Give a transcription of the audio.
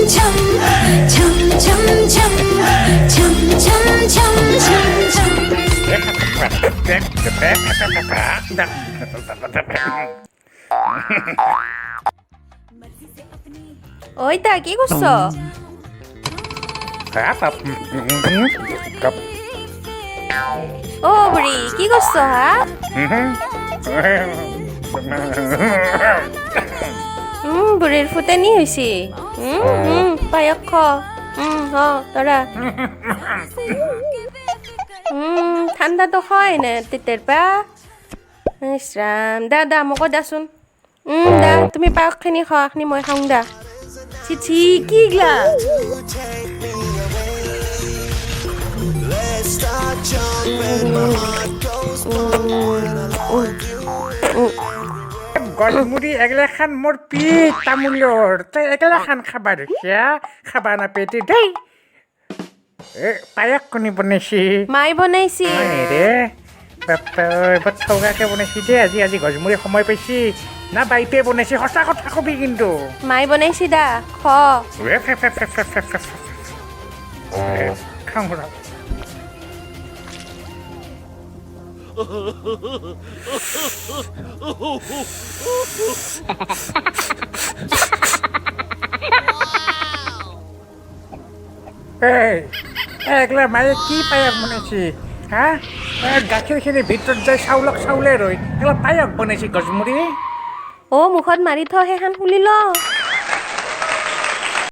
chum chum chum chum chum chum chum chum chum. ঐ তা কি করছ ও বুড়ি কি করছ বুড়ির ফুটানি হয়েছি পায়ক খ তোরা ঠান্ডা তো হয় না তেতের পা ইসরাম দা দা মোকো দাচোন দা তুমি পায়কখিনি খাও এখনি মই খাওঁ দা চিচি কি গলা গলমুড়ি এগলা খান মোর পিঠ তামুলর তাই এগলা খান খাবার খাবা না পেটে দেই পায়ক কোনি বনাইছি মাই বনাইছি রে বাপ্পা এবার ঠগাকে বনাইছি দে আজি গজমুড়ি সময় পাইছি না বাইপে বনাইছি সঁচা কথা কবি কিন্তু মাই বনাইছি দা খ খাওঁ ৰ এগলা মায়ে কি পায়ক বনাইছি হা গাখীৰখিনি ভিতৰত যায় চাউলে ৰৈ এগলা পায়ক বনাইছি গজমুড়ি মুখত মাৰি থ সেইখন খুলি ল